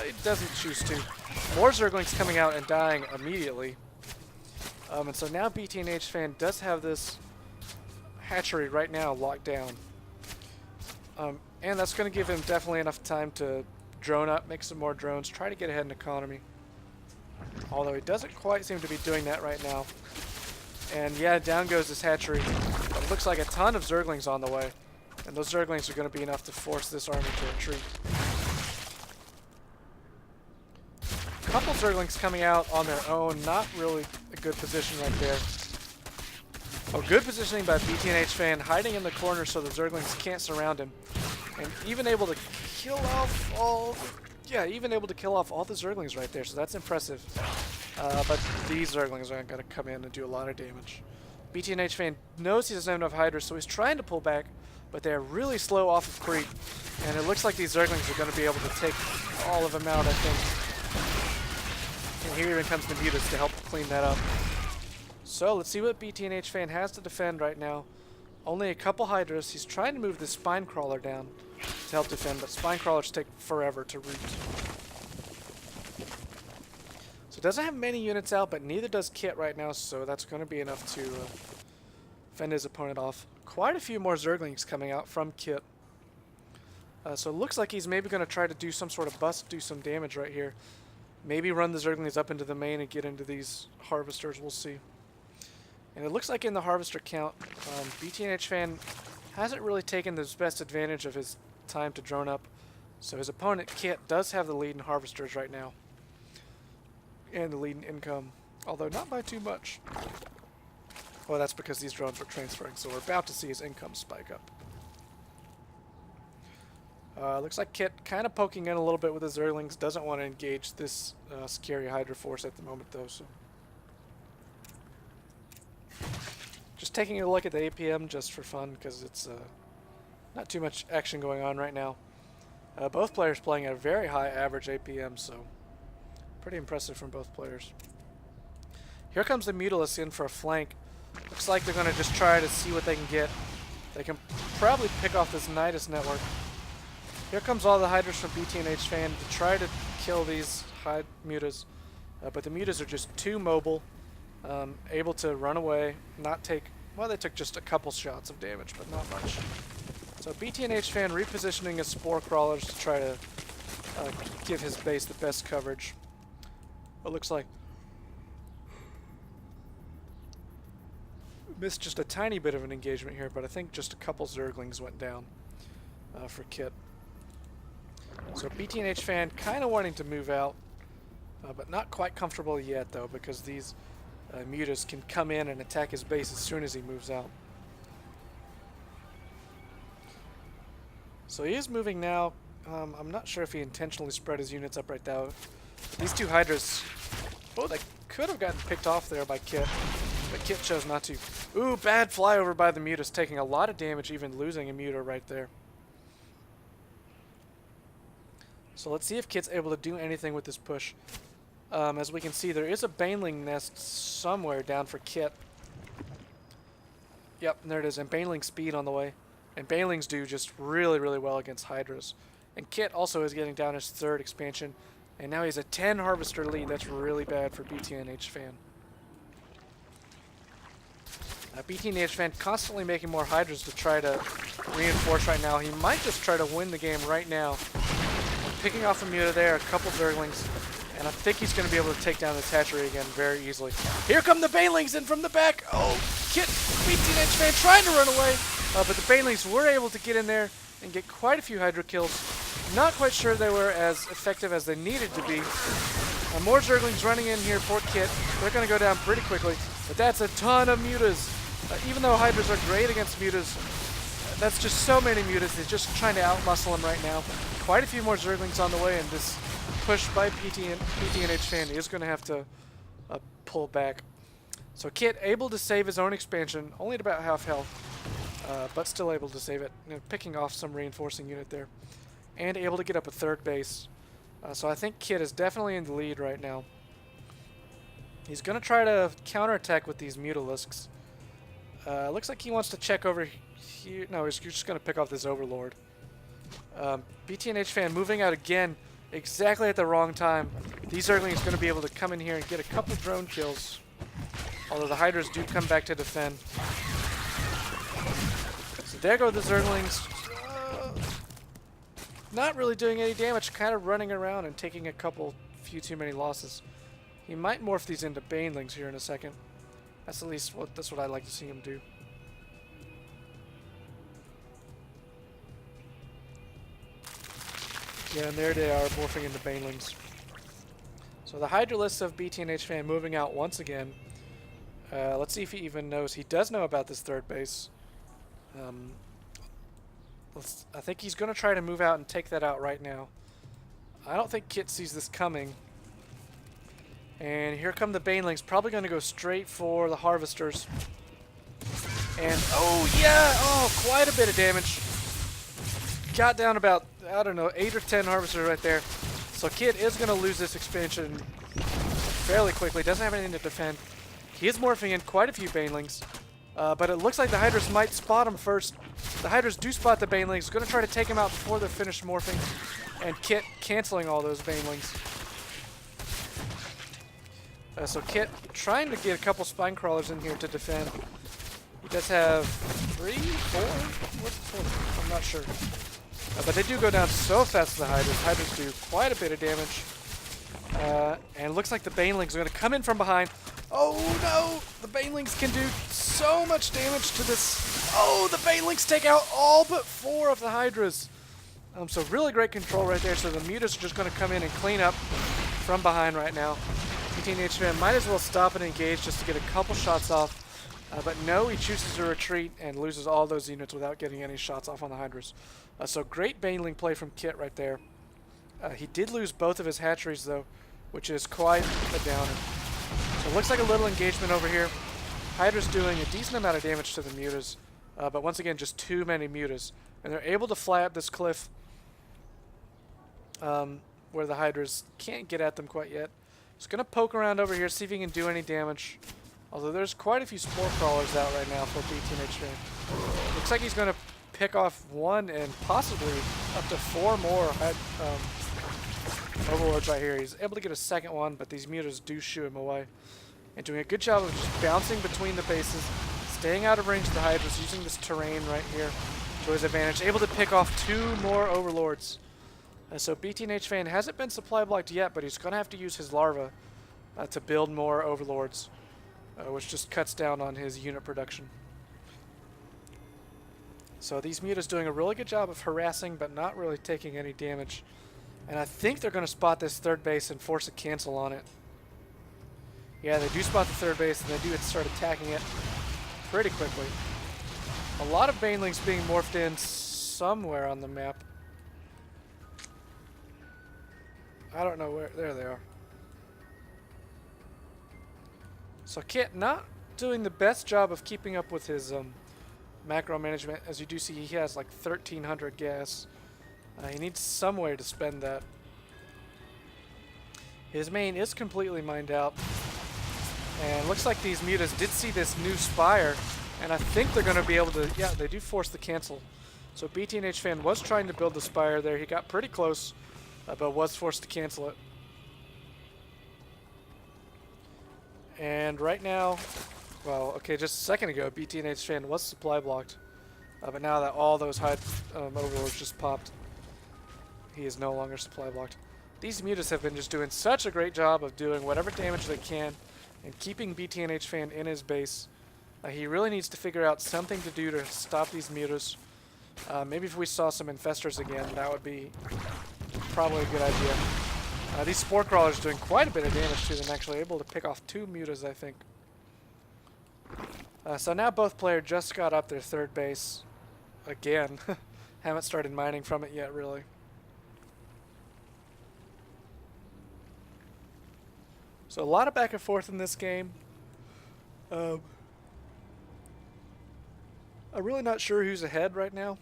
he doesn't choose to. More Zerglings coming out and dying immediately. And so now BTNH fan does have this hatchery right now locked down. And that's going to give him definitely enough time to drone up, make some more drones, try to get ahead in economy. Although he doesn't quite seem to be doing that right now. And yeah, down goes this hatchery. But it looks like a ton of Zerglings on the way. And those Zerglings are going to be enough to force this army to retreat. A couple Zerglings coming out on their own, not really a good position right there. Oh, good positioning by BTNH fan, hiding in the corner so the Zerglings can't surround him. And even able to kill off all... Yeah, even able to kill off all the Zerglings right there, so that's impressive. But these Zerglings aren't going to come in and do a lot of damage. BTNH fan knows he doesn't have enough Hydras, so he's trying to pull back, but they're really slow off of creep. And it looks like these Zerglings are going to be able to take all of them out, I think. And here even comes the Mutas to help clean that up. So let's see what BTNH fan has to defend right now. Only a couple Hydras. He's trying to move the Spine Crawler down to help defend, but Spine Crawlers take forever to root. So it doesn't have many units out, but neither does Kit right now, so that's going to be enough to fend his opponent off. Quite a few more Zerglings coming out from Kit. So it looks like he's maybe going to try to do some sort of bust, do some damage right here. Maybe run the Zerglings up into the main and get into these Harvesters, we'll see. And it looks like in the Harvester count, BTNH fan hasn't really taken the best advantage of his time to drone up. So his opponent, Kit, does have the lead in Harvesters right now. And the lead in income, although not by too much. Well, that's because these drones are transferring, so we're about to see his income spike up. Looks like Kit kind of poking in a little bit with his Zerglings. Doesn't want to engage this scary Hydra force at the moment, though. So just taking a look at the APM just for fun, because it's not too much action going on right now. Both players playing at a very high average APM, so pretty impressive from both players. Here comes the Mutalisks in for a flank. Looks like they're going to just try to see what they can get. They can probably pick off this Nidus network. Here comes all the Hydras from BTNH fan to try to kill these Mutas. But the Mutas are just too mobile, able to run away, not take... Well, they took just a couple shots of damage, but not much. So BTNH fan repositioning his Spore Crawlers to try to give his base the best coverage. It looks like missed just a tiny bit of an engagement here, but I think just a couple Zerglings went down for Kit. So BTNH fan kind of wanting to move out, but not quite comfortable yet though, because these Mutas can come in and attack his base as soon as he moves out. So he is moving now. I'm not sure if he intentionally spread his units up right now. These two Hydras, oh, they could have gotten picked off there by Kit, but Kit chose not to. Ooh, bad flyover by the Mutas, taking a lot of damage, even losing a Muta right there. So let's see if Kit's able to do anything with this push. As we can see, there is a Baneling nest somewhere down for Kit. Yep, and there it is, and Baneling speed on the way. And Banelings do just really, really well against Hydras. And Kit also is getting down his third expansion, and now he's a 10 Harvester lead. That's really bad for BTNH fan. BTNH fan constantly making more Hydras to try to reinforce right now. He might just try to win the game right now. Picking off a Muta there, a couple Zerglings, and I think he's going to be able to take down this hatchery again very easily. Here come the Banelings in from the back. Oh, Kit, BTNH fan trying to run away, but the Banelings were able to get in there and get quite a few Hydra kills. Not quite sure they were as effective as they needed to be. More Zerglings running in here for Kit. They're going to go down pretty quickly, but that's a ton of Mutas. Even though Hydras are great against Mutas, that's just so many Mutas. They're just trying to outmuscle him right now. Quite a few more Zerglings on the way, and this push by BTNH fan is going to have to pull back. So Kit able to save his own expansion, only at about half health, but still able to save it. You know, picking off some reinforcing unit there, and able to get up a third base. So I think Kit is definitely in the lead right now. He's going to try to counterattack with these Mutalisks. Looks like he wants to check over here. No, he's just going to pick off this Overlord. BTNH fan moving out again, exactly at the wrong time. These Zerglings going to be able to come in here and get a couple drone kills. Although the Hydras do come back to defend. So there go the Zerglings. Not really doing any damage, kind of running around and taking a few too many losses. He might morph these into Banelings here in a second. That's at least that's what I'd like to see him do. Yeah, and there they are, morphing into Banelings. So the Hydralisk of BTNH Fan moving out once again. Let's see if he even knows. He does know about this third base. I think he's going to try to move out and take that out right now. I don't think Kit sees this coming. And here come the Banelings, probably going to go straight for the Harvesters. And, oh yeah! Oh, quite a bit of damage. Got down about, I don't know, 8 or 10 Harvesters right there. So Kit is going to lose this expansion fairly quickly. Doesn't have anything to defend. He is morphing in quite a few Banelings. But it looks like the Hydras might spot him first. The Hydras do spot the Banelings. Going to try to take him out before they're finished morphing. And Kit canceling all those Banelings. So Kit trying to get a couple Spine Crawlers in here to defend. He does have 3, 4? What's the total? I'm not sure. But they do go down so fast to the Hydras. Hydras do quite a bit of damage. And it looks like the Banelings are going to come in from behind. Oh no! The Banelings can do so much damage to this. Oh, the Banelings take out all but 4 of the Hydras. So really great control right there. So the Mutas are just going to come in and clean up from behind right now. BTNH Fan might as well stop and engage just to get a couple shots off. But no, he chooses to retreat and loses all those units without getting any shots off on the Hydras. So great Baneling play from Kit right there. He did lose both of his hatcheries though, which is quite a downer. So it looks like a little engagement over here. Hydra's doing a decent amount of damage to the Mutas, but once again, just too many Mutas. And they're able to fly up this cliff where the Hydras can't get at them quite yet. Just going to poke around over here, see if he can do any damage. Although there's quite a few Spore Crawlers out right now for BTNH Fan. Looks like he's going to pick off 1 and possibly up to 4 more Overlords right here. He's able to get a second one, but these Mutas do shoo him away. And doing a good job of just bouncing between the bases, staying out of range of the Hydras, using this terrain right here to his advantage. Able to pick off 2 more Overlords. So BTNH Fan hasn't been supply blocked yet, but he's going to have to use his larva to build more Overlords, which just cuts down on his unit production. So these Mutas doing a really good job of harassing, but not really taking any damage. And I think they're going to spot this third base and force a cancel on it. Yeah, they do spot the third base, and they do start attacking it pretty quickly. A lot of Banelings being morphed in somewhere on the map. I don't know where. There they are. So Kit not doing the best job of keeping up with his macro management. As you do see, he has like 1,300 gas. He needs some way to spend that. His main is completely mined out. And looks like these Mutas did see this new Spire. And I think they're going to be able to... Yeah, they do force the cancel. So BTNH Fan was trying to build the Spire there. He got pretty close, but was forced to cancel it. And right now... Well, okay, just a second ago, BTNH Fan was supply blocked. But now that all those Overlords just popped, he is no longer supply blocked. These Mutas have been just doing such a great job of doing whatever damage they can and keeping BTNH Fan in his base. He really needs to figure out something to do to stop these Mutas. Maybe if we saw some Infestors again, that would be probably a good idea. These Spore Crawlers are doing quite a bit of damage to them, actually able to pick off 2 Mutas, I think. So now both players just got up their third base again. Haven't started mining from it yet, really. So a lot of back and forth in this game. I'm really not sure who's ahead right now.